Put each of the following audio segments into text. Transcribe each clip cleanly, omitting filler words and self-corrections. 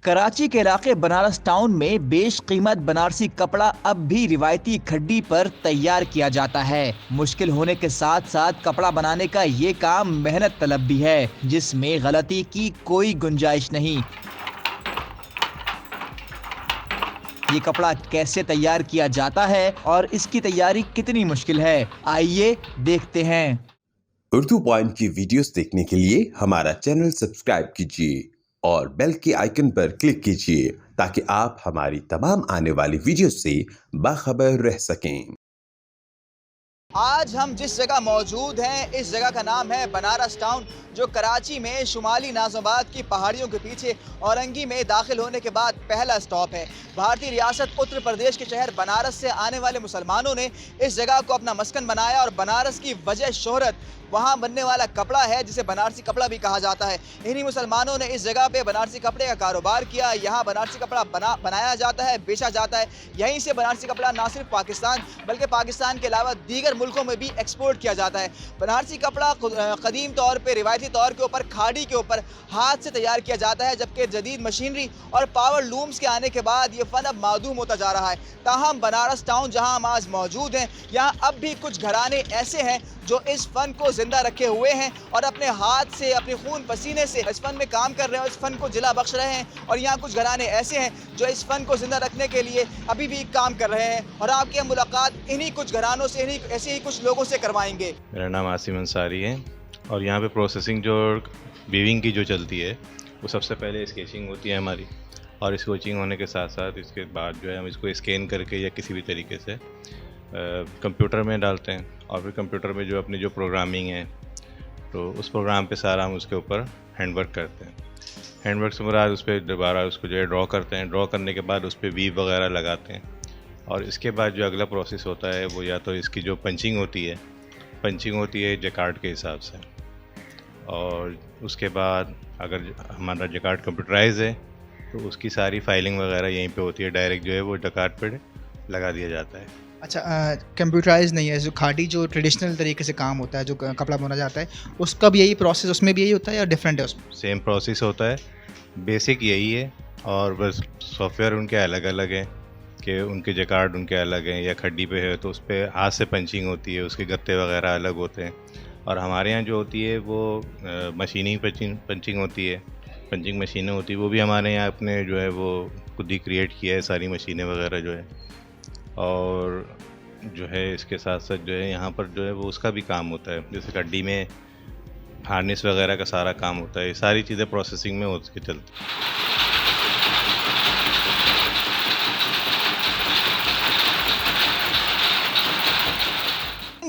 कराची के इलाके बनारस टाउन में बेशकीमत बनारसी कपड़ा अब भी रिवायती खड्डी पर तैयार किया जाता है। मुश्किल होने के साथ साथ कपड़ा बनाने का ये काम मेहनत तलब भी है, जिसमें गलती की कोई गुंजाइश नहीं। ये कपड़ा कैसे तैयार किया जाता है और इसकी तैयारी कितनी मुश्किल है, आइए देखते हैं। उर्दू पॉइंट की वीडियोस देखने के लिए हमारा चैनल सब्सक्राइब कीजिए और बेल के आइकन पर क्लिक कीजिए ताकि आप हमारी तमाम आने वाली वीडियोस से बाखबर रह सकें। आज हम जिस जगह मौजूद हैं, इस जगह का नाम है बनारस टाउन, जो कराची में शुमाली नाज़िमाबाद की पहाड़ियों के पीछे औरंगी में दाखिल होने के बाद पहला स्टॉप है। भारतीय रियासत उत्तर प्रदेश के शहर बनारस से आने वाले मुसलमानों ने इस जगह को अपना मस्कन बनाया और बनारस की वजह शोहरत वहाँ बनने वाला कपड़ा है, जिसे बनारसी कपड़ा भी कहा जाता है। इन्हीं मुसलमानों ने इस जगह पे बनारसी कपड़े का कारोबार किया। यहाँ बनारसी कपड़ा बनाया जाता है, बेचा जाता है। यहीं से बनारसी कपड़ा ना सिर्फ पाकिस्तान बल्कि पाकिस्तान के अलावा दीगर मुल्कों में भी एक्सपोर्ट किया जाता है। बनारसी कपड़ा कदीम तौर पर रिवायती तौर के ऊपर खाड़ी के ऊपर हाथ से तैयार किया जाता है, जबकि जदीद मशीनरी और पावर लूम्स के आने के बाद ये फ़न अब मादूम होता जा रहा है। ताहम बनारस टाउन जहाँ हम आज मौजूद हैं, यहाँ अब भी कुछ घराने ऐसे हैं जो इस फ़न को ज़िंदा रखे हुए हैं और अपने हाथ से, अपने खून पसीने से इस फ़न में काम कर रहे हैं और इस फ़न को जिला बख्श रहे हैं। और यहाँ कुछ घराने ऐसे हैं जो इस फ़न को ज़िंदा रखने के लिए अभी भी काम कर रहे हैं और आपकी हम मुलाकात इन्हीं कुछ घरानों से, इन्हीं ऐसे ही कुछ लोगों से करवाएंगे। मेरा नाम आसिम अंसारी है और यहाँ पे प्रोसेसिंग जो वीविंग की जो चलती है वो सबसे पहले स्केचिंग होती है हमारी, और स्केचिंग होने के साथ साथ इसके बाद जो है हम इसको स्कैन करके या किसी भी तरीके से कंप्यूटर में डालते हैं और फिर कंप्यूटर में जो अपनी जो प्रोग्रामिंग है तो उस प्रोग्राम पे सारा हम उसके ऊपर हैंडवर्क करते हैं। हैंडवर्क से बाद उस पर दोबारा उसको जो है ड्रॉ करते हैं। ड्रॉ करने के बाद उस पर वीव वगैरह लगाते हैं और इसके बाद जो अगला प्रोसेस होता है वो या तो इसकी जो पंचिंग होती है जैकार्ड के हिसाब से, और उसके बाद अगर हमारा जैकार्ड कंप्यूटराइज है तो उसकी सारी फाइलिंग वगैरह यहीं पे होती है। डायरेक्ट जो है वो जैकार्ड पे लगा दिया जाता है। अच्छा, कंप्यूटराइज नहीं है, जो खाड़ी जो ट्रेडिशनल तरीके से काम होता है, जो कपड़ा बुना जाता है, उसका भी यही प्रोसेस, उसमें भी यही होता है या डिफरेंट है उसमें? सेम प्रोसेस होता है, बेसिक यही है, और बस सॉफ्टवेयर उनके अलग अलग हैं कि उनके जैकार्ड उनके अलग हैं, या खड्डी पे है तो उस पर हाथ से पंचिंग होती है, उसके गत्ते वगैरह अलग होते हैं। और हमारे यहाँ जो होती है वो मशीनिंग पंचिंग होती है, पंचिंग मशीनें होती है, वो भी हमारे यहाँ अपने जो है वो खुद ही क्रिएट किया है सारी मशीनें वगैरह जो है। और जो है इसके साथ साथ जो है यहाँ पर जो है वो उसका भी काम होता है, जैसे खड्डी में हार्नेस वगैरह का सारा काम होता है। ये सारी चीज़ें प्रोसेसिंग में हो के चलती हैं।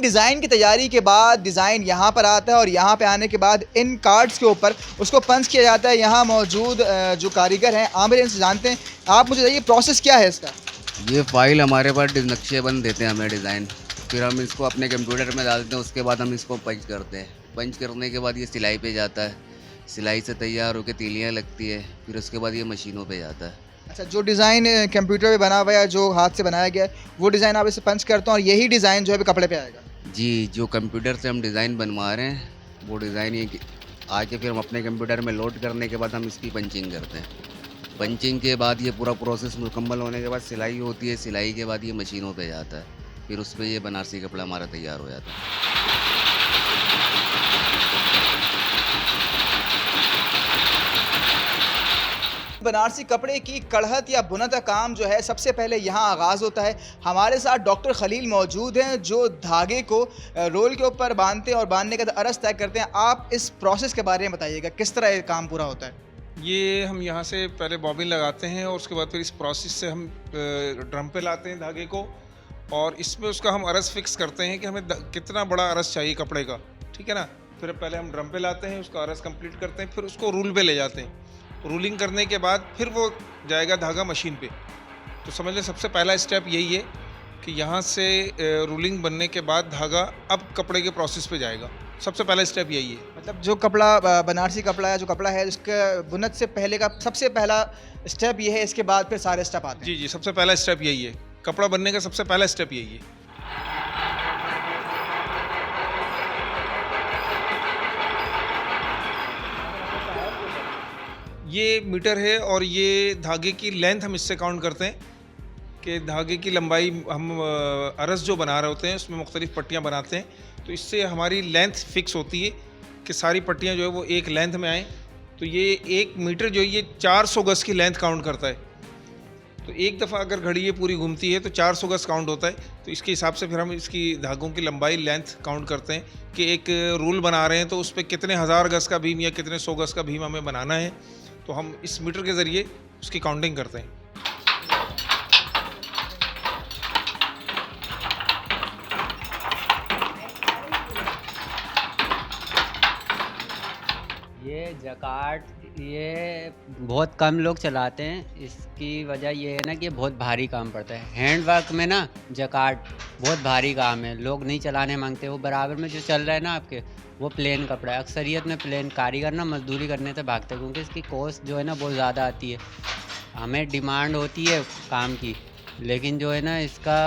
डिज़ाइन की तैयारी के बाद डिज़ाइन यहाँ पर आता है और यहाँ पे आने के बाद इन कार्ड्स के ऊपर उसको पंच किया जाता है। यहाँ मौजूद जो कारीगर हैं, आमिर, इनसे जानते हैं। आप मुझे बताइए प्रोसेस क्या है इसका? ये फाइल हमारे पास नक्शे बन देते हैं हमें डिज़ाइन, फिर हम इसको अपने कंप्यूटर में डालते हैं। उसके बाद हम इसको पंच करते हैं। पंच करने के बाद ये सिलाई पे जाता है, सिलाई से तैयार होकर तीलियाँ लगती है, फिर उसके बाद ये मशीनों पे जाता है। अच्छा, जो डिज़ाइन कंप्यूटर पे बना हुआ है, जो हाथ से बनाया गया है, वो डिज़ाइन आप इसे पंच करते हैं और यही डिज़ाइन जो है कपड़े पे आएगा? जी, जो कंप्यूटर से हम डिज़ाइन बनवा रहे हैं वो डिज़ाइन ये आके फिर हम अपने कंप्यूटर में लोड करने के बाद हम इसकी पंचिंग करते हैं। पंचिंग के बाद ये पूरा प्रोसेस मुकम्मल होने के बाद सिलाई होती है, सिलाई के बाद ये मशीनों पे जाता है, फिर उस पर ये बनारसी कपड़ा हमारा तैयार हो जाता है। बनारसी कपड़े की कढ़त या बुनत का काम जो है सबसे पहले यहाँ आगाज़ होता है। हमारे साथ डॉक्टर खलील मौजूद हैं जो धागे को रोल के ऊपर बांधते हैं और बांधने का अरस तय करते हैं। आप इस प्रोसेस के बारे में बताइएगा, किस तरह ये काम पूरा होता है? ये हम यहाँ से पहले बॉबिन लगाते हैं और उसके बाद फिर इस प्रोसेस से हम ड्रम पे लाते हैं धागे को, और इसमें उसका हम अरस फिक्स करते हैं कि हमें कितना बड़ा अरस चाहिए कपड़े का, ठीक है ना। फिर पहले हम ड्रम पे लाते हैं, उसका अरस कंप्लीट करते हैं, फिर उसको रूल पे ले जाते हैं। रूलिंग करने के बाद फिर वो जाएगा धागा मशीन पे। तो समझ लें सबसे पहला स्टेप यही है कि यहाँ से रूलिंग बनने के बाद धागा अब कपड़े के प्रोसेस पे जाएगा। सबसे पहला स्टेप यही है। मतलब जो कपड़ा बनारसी कपड़ा है, जो कपड़ा है, उसका बुनत से पहले का सबसे पहला स्टेप ये है, इसके बाद फिर सारे स्टेप आते हैं? जी, सबसे पहला स्टेप यही है। कपड़ा बनने का सबसे पहला स्टेप यही है। ये मीटर है और ये धागे की लेंथ हम इससे काउंट करते हैं कि धागे की लंबाई हम अरस जो बना रहे होते हैं उसमें मुख्तलिफ पट्टियाँ बनाते हैं, तो इससे हमारी लेंथ फिक्स होती है कि सारी पट्टियाँ जो है वो एक लेंथ में आएँ। तो ये 1 मीटर जो है ये 400 गज की लेंथ काउंट करता है। तो एक दफ़ा अगर घड़ी ये पूरी घूमती है तो 400 गज काउंट होता है। तो इसके हिसाब से फिर हम इसकी धागों की लंबाई लेंथ काउंट करते हैं कि एक रूल बना रहे हैं तो उस पर कितने हज़ार गज का भीम या कितने 100 गज का भीम हमें बनाना है, तो हम इस मीटर के ज़रिए उसकी काउंटिंग करते हैं। ये जकार्ड ये बहुत कम लोग चलाते हैं। इसकी वजह ये है ना कि बहुत भारी काम पड़ता है। हैंड वर्क में ना जकार्ड बहुत भारी काम है, लोग नहीं चलाने मांगते। वो बराबर में जो चल रहा है ना आपके, वो प्लेन कपड़ा है। अक्सरियत में प्लेन कारीगर ना मजदूरी करने से भागते हैं क्योंकि इसकी कॉस्ट जो है ना बहुत ज़्यादा आती है। हमें डिमांड होती है काम की, लेकिन जो है ना इसका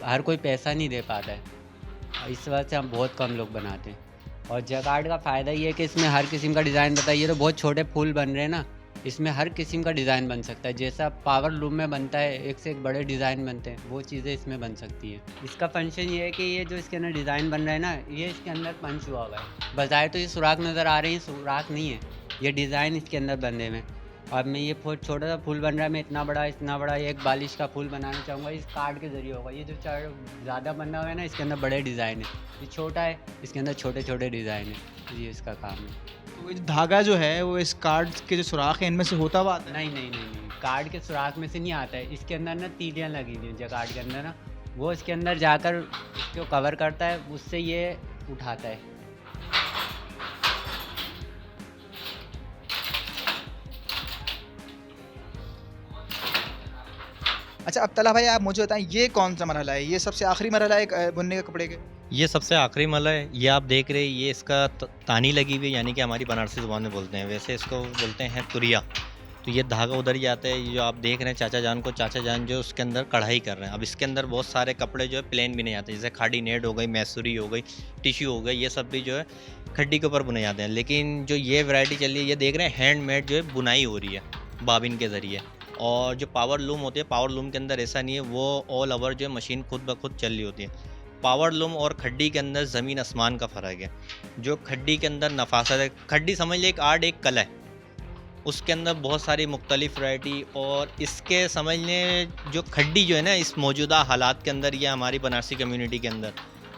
हर कोई पैसा नहीं दे पाता है। इस वजह से हम बहुत कम लोग बनाते हैं। और जकार्ड का फ़ायदा ये है कि इसमें हर किस्म का डिज़ाइन बनता है। ये तो बहुत छोटे फूल बन रहे हैं ना, इसमें हर किस्म का डिज़ाइन बन सकता है। जैसा पावर लूम में बनता है, एक से एक बड़े डिज़ाइन बनते हैं, वो चीज़ें इसमें बन सकती हैं। इसका फंक्शन ये है कि ये जो इसके अंदर डिज़ाइन बन रहा है ना, ये इसके अंदर पंच हुआ हुआ है। बजाय तो ये सुराख नज़र आ रही है, सुराख नहीं है, ये डिज़ाइन इसके अंदर बंधे हुए हैं। और मैं ये छोटा सा फूल बन रहा है, मैं इतना बड़ा एक बालिश का फूल बनाना चाहूँगा, इस कार्ड के ज़रिए होगा। ये जो ज़्यादा बना हुआ है ना, इसके अंदर बड़े डिज़ाइन है। ये छोटा है, इसके अंदर छोटे छोटे डिज़ाइन है। ये इसका काम है। तो ये धागा जो है वो इस कार्ड के जो सुराख है इनमें से होता हुआ आता है? नहीं, कार्ड के सुराख में से नहीं आता है। इसके अंदर ना तीलियाँ लगी हुई हैं जकार्ड के अंदर ना, वो इसके अंदर जाकर इसको कवर करता है, उससे ये उठाता है। अच्छा, अब तला भाई आप मुझे बताएं, ये कौन सा मरहला है? ये सबसे आखिरी मरहला है बुनने के कपड़े के? ये सबसे आखिरी मरहला है। ये आप देख रहे हैं, ये इसका तानी लगी हुई है, यानी कि हमारी बनारसी ज़ुबान में बोलते हैं, वैसे इसको बोलते हैं तुरिया। तो ये धागा उधर ही आता है। ये जो आप देख रहे हैं चाचा जान जो उसके अंदर कढ़ाई कर रहे हैं। अब इसके अंदर बहुत सारे कपड़े जो है प्लेन भी नहीं आते, जैसे खाड़ी नेट हो गई, मैसूरी हो गई, टिश्यू हो गई, ये सब भी जो है खड्डी के ऊपर बुने जाते हैं। लेकिन जो ये वैरायटी चल रही है, ये देख रहे हैं हैंडमेड जो है बुनाई हो रही है बाबिन के ज़रिए। और जो पावर लूम होती है, पावर लूम के अंदर ऐसा नहीं है, वो ऑल ओवर जो है मशीन खुद ब खुद चल रही होती है। पावर लूम और खड्डी के अंदर ज़मीन आसमान का फ़र्क है। जो खड्डी के अंदर नफासत है, खड्डी समझ लीजिए एक आर्ट, एक कला है, उसके अंदर बहुत सारी मुख्तलिफ वैरायटी। और इसके समझ लें जो खड्डी जो है ना, इस मौजूदा हालात के अंदर या हमारी बनारसी कम्युनिटी के अंदर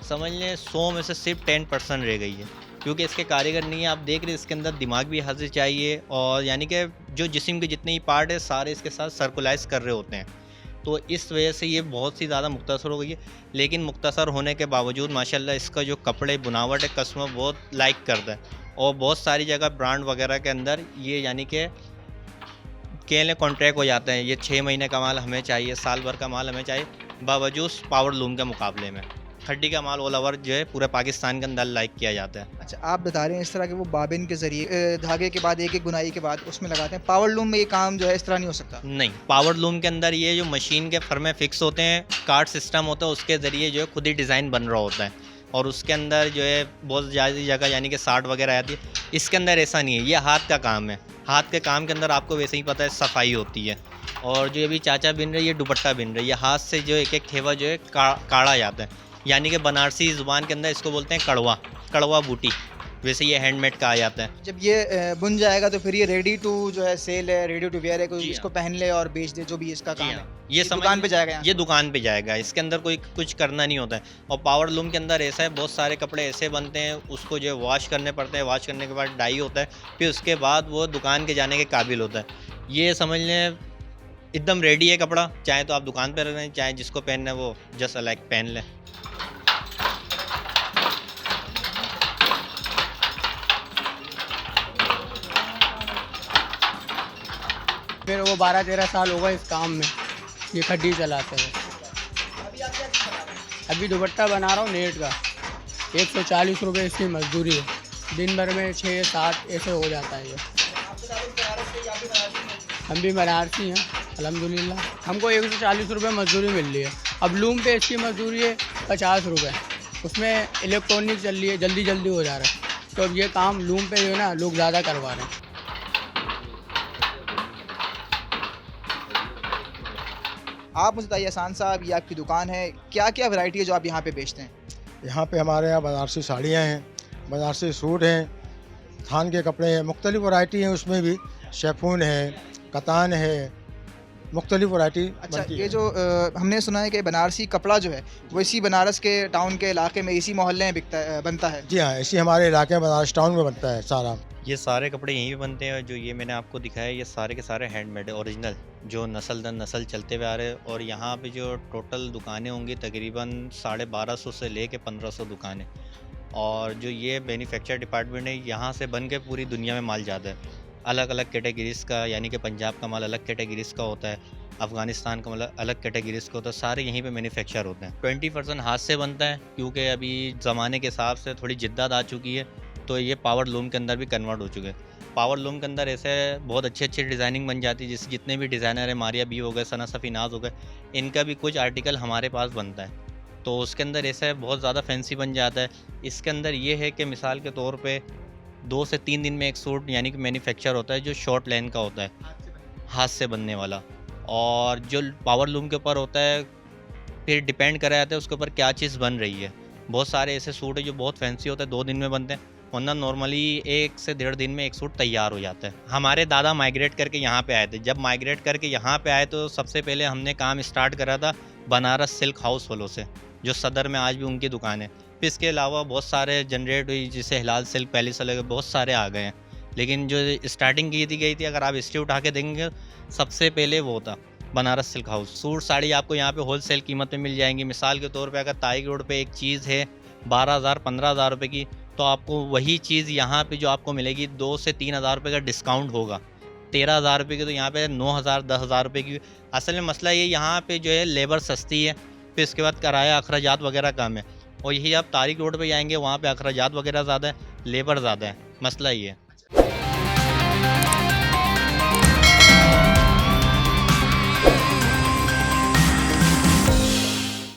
समझ लें 100 में से सिर्फ 10% रह गई है, क्योंकि इसके कारीगर नहीं है। आप देख रहे हैं इसके अंदर दिमाग भी हाजिर चाहिए, और यानी कि जो जिस्म के जितने ही पार्ट है सारे इसके साथ सर्कुलाइज कर रहे होते हैं। तो इस वजह से ये बहुत सी ज़्यादा मुख्तसर हो गई है। लेकिन मुख्तसर होने के बावजूद माशाल्लाह इसका जो कपड़े बुनावट है, कस्टमर बहुत लाइक करता है। और बहुत सारी जगह ब्रांड वगैरह के अंदर ये यानी कि केले कॉन्ट्रैक्ट हो जाते हैं, ये 6 महीने का माल हमें चाहिए, साल भर का माल हमें चाहिए, बावजूद पावर लूम के मुकाबले में खड्डी का माल ऑल ओवर जो है पूरे पाकिस्तान के अंदर लाइक किया जाता है। अच्छा, आप बता रहे हैं इस तरह के वो बाबिन के ज़रिए धागे के बाद एक बुनाई के बाद उसमें लगाते हैं। पावर लूम में ये काम जो है इस तरह नहीं हो सकता? नहीं, पावर लूम के अंदर ये जो मशीन के फर्मे फिक्स होते हैं, कार्ड सिस्टम होता है, उसके ज़रिए जो है खुद ही डिज़ाइन बन रहा होता है। और उसके अंदर जो है बहुत ज़्यादा जगह यानी कि 60 वगैरह आती है। इसके अंदर ऐसा नहीं है, ये हाथ का काम है। हाथ के काम के अंदर आपको वैसे ही पता है सफाई होती है। और जो अभी चाचा बिन रहे हैं, ये दुपट्टा बिन रहे हैं, ये हाथ से जो एक एक थेवा जो है काढ़ा जाता है, यानी कि बनारसी ज़ुबान के अंदर इसको बोलते हैं कड़वा बूटी, वैसे ये हैंडमेड कहा जाता है। जब ये बुन जाएगा तो फिर ये रेडी टू जो है सेल है, रेडी टू वेयर है, कोई जी इसको पहन ले और बेच दे, जो भी इसका काम है ये दुकान पे जाएगा। ये दुकान पे जाएगा, इसके अंदर कोई कुछ करना नहीं होता है। और पावर लूम के अंदर ऐसा है, बहुत सारे कपड़े ऐसे बनते हैं, उसको जो है वॉश करने पड़ते हैं, वॉश करने के बाद डाई होता है, फिर उसके बाद वो दुकान के जाने के काबिल होता है। ये समझ लें एकदम रेडी है कपड़ा, चाहे तो आप दुकान पर रहें, चाहे जिसको पहनना है वो जस्ट लाइक पहन लें। फिर वो 12-13 साल हो गए इस काम में, ये खड्डी चलाते हैं। अभी दुपट्टा बना रहा हूँ नेट का, 140 रुपये इसकी मजदूरी है, दिन भर में 6-7 ऐसे हो जाता है ये। हम भी बनारसी हैं अल्हम्दुलिल्लाह, हमको 140 रुपये मजदूरी मिल रही है। अब लूम पे इसकी मजदूरी है 50 रुपये, उसमें इलेक्ट्रॉनिक चल रही है, जल्दी हो जा रहा है। तो अब ये काम लूम पे जो है ना लोग ज़्यादा करवा रहे हैं। आप मुझे बताइए एहसान साहब, ये आपकी दुकान है, क्या क्या वैरायटी है जो आप यहाँ पे बेचते हैं? यहाँ पे हमारे यहाँ बनारसी साड़ियाँ हैं, बनारसी सूट हैं, थान के कपड़े हैं, मुख्तलिफ वैरायटी हैं, उसमें भी शेफून है, कतान है, मुख्तलिफ वैरायटी अच्छा, बनती ये है। जो हमने सुना है कि बनारसी कपड़ा जो है वो इसी बनारस के टाउन के इलाके में इसी मोहल्ले में बनता है। जी हाँ, इसी हमारे इलाके में बनारस टाउन में बनता है सारा। ये सारे कपड़े यहीं पे बनते हैं। जो ये मैंने आपको दिखाया ये सारे के सारे हैंडमेड है, ओरिजिनल, जो नस्ल दर नस्ल चलते हुए आ रहे हैं। और यहाँ पे जो टोटल दुकानें होंगी तकरीबन 1250 से लेके 1500 दुकानें। और जो ये मैन्युफैक्चर डिपार्टमेंट है, यहाँ से बन के पूरी दुनिया में माल जाता है। अलग अलग कैटेगरीज़ का, यानी कि पंजाब का माल अलग कैटेगरीज़ का होता है, अफ़गानिस्तान का माल अलग कैटेगरीज़ का होता है, सारे यहीं पे मैन्युफैक्चर होते हैं। 20% हाथ से बनता है, क्योंकि अभी ज़माने के हिसाब से थोड़ी जिद्दत आ चुकी है, तो ये पावर लूम के अंदर भी कन्वर्ट हो चुके हैं। पावर लूम के अंदर ऐसे बहुत अच्छी अच्छी डिज़ाइनिंग बन जाती है, जैसे जितने भी डिज़ाइनर हैं, मारिया बी हो गए, सना सफ़ीनाज हो गए, इनका भी कुछ आर्टिकल हमारे पास बनता है। तो उसके अंदर ऐसा बहुत ज़्यादा फैंसी बन जाता है। इसके अंदर ये है कि मिसाल के तौर पे 2 से 3 दिन में एक सूट यानी कि मैन्युफैक्चर होता है, जो शॉर्ट लेंथ का होता है, हाथ से बनने वाला। और जो पावर लूम के ऊपर होता है, फिर डिपेंड करा जाता है उसके ऊपर क्या चीज़ बन रही है। बहुत सारे ऐसे सूट है जो बहुत फैंसी होते हैं, 2 दिन में बनते हैं, वरना नॉर्मली 1 से 1.5 दिन में एक सूट तैयार हो जाता है। हमारे दादा माइग्रेट करके यहाँ पे आए थे। जब माइग्रेट करके यहाँ पे आए तो सबसे पहले हमने काम स्टार्ट करा था बनारस सिल्क हाउस वालों से, जो सदर में आज भी उनकी दुकान है। फिर इसके अलावा बहुत सारे जनरेट हुई, जैसे हिलाल सिल्क पैलेस वाले, बहुत सारे आ गए हैं। लेकिन जो स्टार्टिंग की गई थी, अगर आप हिस्ट्री उठा के देखेंगे, सबसे पहले वो था Banaras silk house. Suit sari आपको यहाँ पे होलसेल कीमत में मिल जाएंगी। मिसाल के तौर पे अगर तारिक रोड पे एक चीज़ है 12,000 15,000 रुपये की, तो आपको वही चीज़ यहाँ पे जो आपको मिलेगी 2 से 3,000 रुपये का डिस्काउंट होगा। 13,000 रुपये की तो यहाँ पे 9,000 10,000 रुपये की। असल में मसला ये यहाँ पे जो है लेबर सस्ती है, फिर इसके बाद किराया अखराजात वगैरह कम है। और यही आप तारिक रोड पे जाएंगे, वहाँ पे अखराजात वगैरह ज़्यादा है, लेबर ज़्यादा है, मसला ये है।